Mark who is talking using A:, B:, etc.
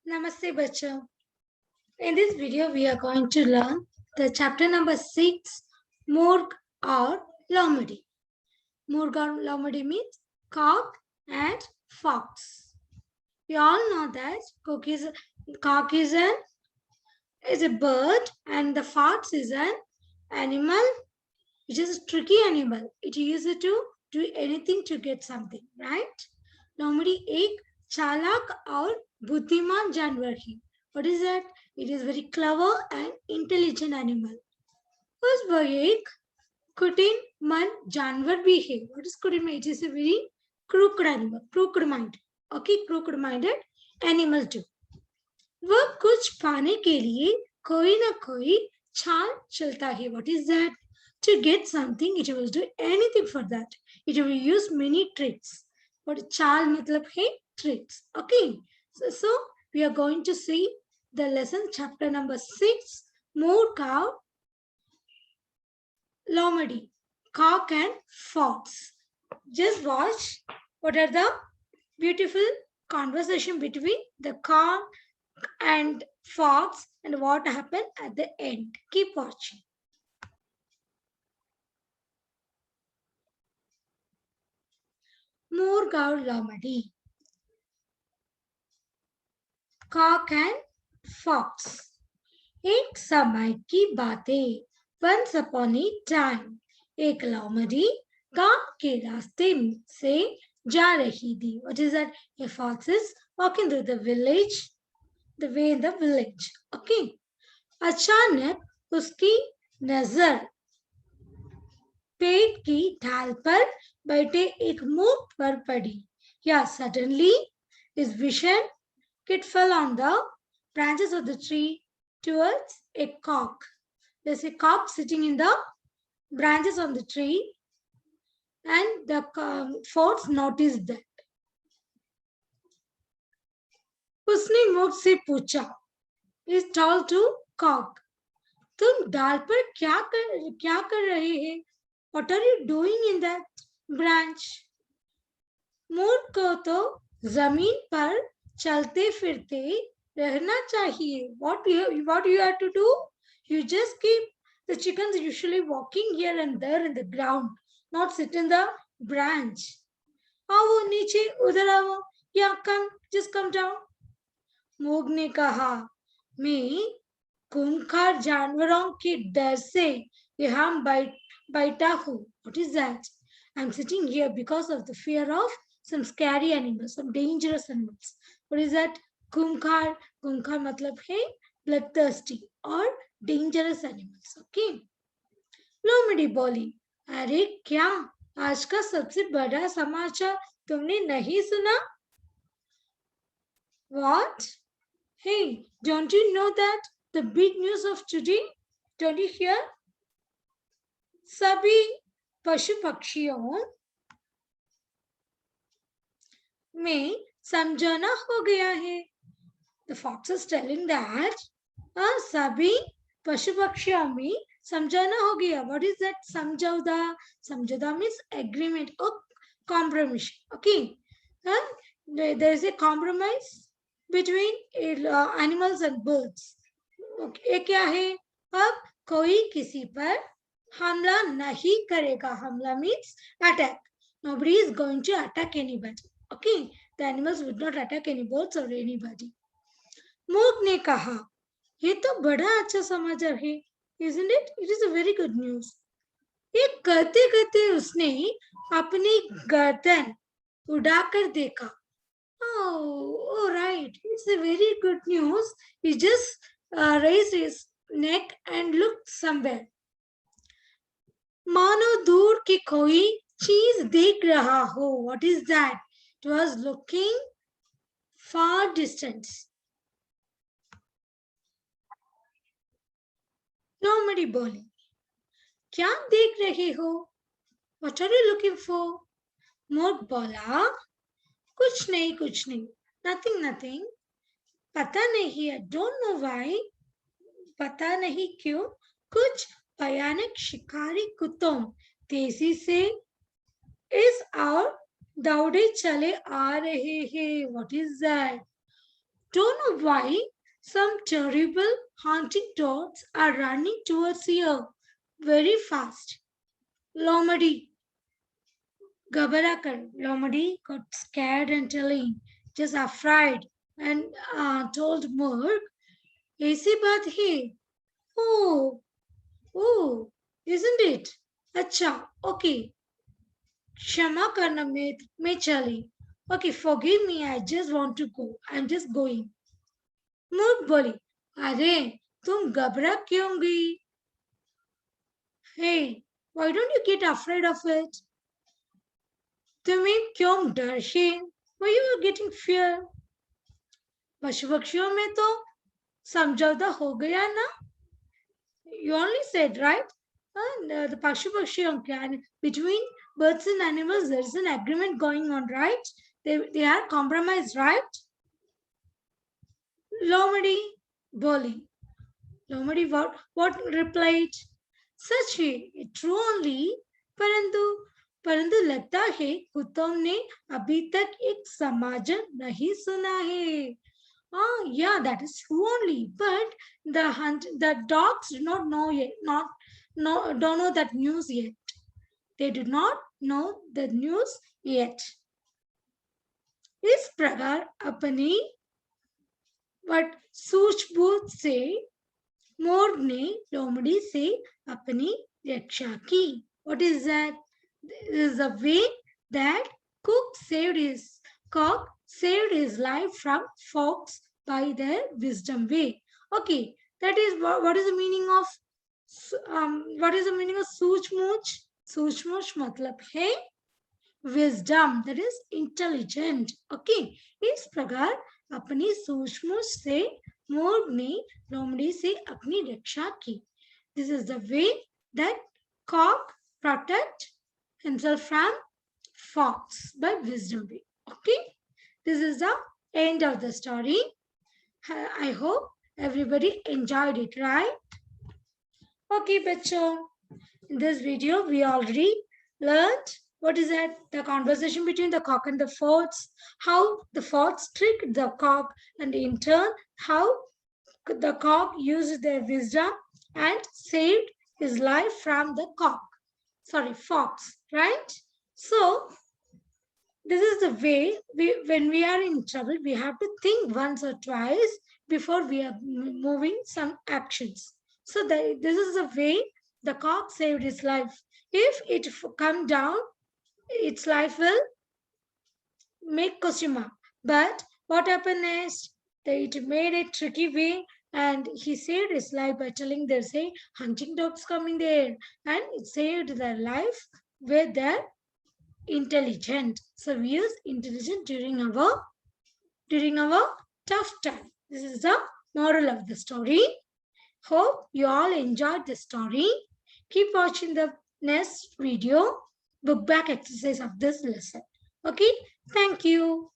A: Namaste bachcho. In this video we are going to learn the chapter number 6 Murg or Lomadi. Murg or Lomadi means cock and fox. We all know that cock is a bird and the fox is an animal which is a tricky animal. It uses to do anything to get something, right? Lomadi एक चालाक और बुद्धिमान जानवर है. What is that? It is very clever and intelligent animal. बस वो एक कुटिल मन जानवर भी है. What is कुटिल मन? It is a very crooked animal, crooked mind. Okay, crooked minded animal too. वह कुछ पाने के लिए कोई ना कोई चाल चलता है. What is that? To get something, it will do anything for that. It will use many tricks. What चाल मतलब है tricks. Okay. So we are going to see the lesson chapter number 6, More Cow, Lomadi, Cock and Fox. Just watch what are the beautiful conversation between the cock and fox and what happened at the end. Keep watching. More Gaur Lomadi, Cock and Fox. एक समय की बातें. Once upon a time, एक लोमड़ी गांव के रास्ते से जा रही थी. What is that? A fox is walking through the village, the way in the village. Okay. अचानक उसकी नजर पेड़ की ढाल पर बैठे एक मूर्ख पर पड़ी. Yeah, suddenly his vision it fell on the branches of the tree towards a cock. There's a cock sitting in the branches on the tree, and the fox noticed that. उसने मूर्ख से पूछा, is told to cock, तुम डाल पर क्या कर रहे हैं? What are you doing in that branch? मूर्ख को तो जमीन पर चलते फिरते रहना चाहिए. What you have to do? You just keep the chickens usually walking here and there in the ground, not sit in the branch. आओ नीचे, उधर आओ, या just come down. मूर्ख ने कहा, मैं खूंखार जानवरों के डर से यहाँ बैठा हूँ. What is that? I'm sitting here because of the fear of some scary animals, some dangerous animals. What is that? खूंखार मतलब है bloodthirsty or dangerous animals. Okay. लोमड़ी बोली, अरे क्या आज का सबसे बड़ा समाचार तुमने नहीं सुना? What? Hey, don't you know that the big news of today? Don't you hear? सभी पशु पक्षियों में समझौता हो गया है. The fox is telling that सभी पशु पक्षियों में समझौता हो गया. What is that? समझौता. समझौता means agreement or compromise. Okay. There is a compromise between animals and birds. Okay. क्या है? अब कोई किसी पर हमला नहीं करेगा. हमला means attack. Nobody is going to attack anybody. Okay. The animals would not attack any birds or anybody. मूर्ख ने कहा, ये तो बड़ा अच्छा समाचार है. Isn't it? It is a very good news. ये करते करते उसने अपनी गर्दन उड़ाकर देखा. Oh, right. It's a very good news. He just raised his neck and looked somewhere. मानो दूर की कोई चीज देख रहा हो. What is that? It was looking far distance. लोमड़ी बोली, क्या देख रहे हो? What are you looking for? मूर्ख बोला, कुछ नहीं. Nothing. पता नहीं. I don't know why. पता नहीं क्यों कुछ भयानक शिकारी कुत्तों तेजी से इस और दौड़े चले आ रहे हैं. What is that? Don't know why some terrible haunting dogs are running towards here very fast. Lomadi, Gabarakar, Lomadi got scared and telling, just afraid, and told Murg, Aisi baat hai. Oh, oh, isn't it? Acha, okay. Shama karna मैं चली. Okay, forgive me, I just want to go. I'm just going. मूर्ख बोली, अरे तुम घबरा क्यों गई? Hey, why don't you get afraid of it? तुम्हें क्यों डर है? Why you are getting fear? पशु पक्षियों में तो समझौता हो गया ना? You only said, right? And the Pashu Pakshi between birds and animals, there is an agreement going on, right? They are compromised, right? Lomadi Boli. Lomadi what replied? सच है, true only. परंतु परंतु लगता है कुत्तों ने अभी तक एक समाचार नहीं सुना है. Oh, yeah, that is true only. But the dogs do not know yet, don't know that news yet. They do not know the news yet. इस प्रकार अपनी what सूझबूझ से मोर ने लोमड़ी से अपनी रक्षा की. What is that? This is a way that cock saved his life from fox by their wisdom way. Okay, that is what is the meaning of what is the meaning of सूझबूझ? सूझबूझ मतलब है wisdom, that is intelligent. Okay, इस प्रकार अपनी सूझबूझ से मोर ने लोमड़ी से अपनी रक्षा की. This is the way that cock protect himself from fox by wisdom way. Okay, this is the end of the story. I hope everybody enjoyed it, right? Okay, bachcho. In this video, we already learned what is that? The conversation between the cock and the fox, how the fox tricked the cock, and in turn, how the cock used their wisdom and saved his life from the fox, right? So, this is the way when we are in trouble, we have to think once or twice before we are moving some actions. So, this is the way the cock saved his life. If it come down, its life will make question mark. But what happened next? It made a tricky way, and he saved his life by telling there's a hunting dogs coming there, and it saved their life with their intelligent. So we use intelligent during our tough time. This is the moral of the story. Hope you all enjoyed the story. Keep watching the next video, book back exercise of this lesson. Okay, thank you.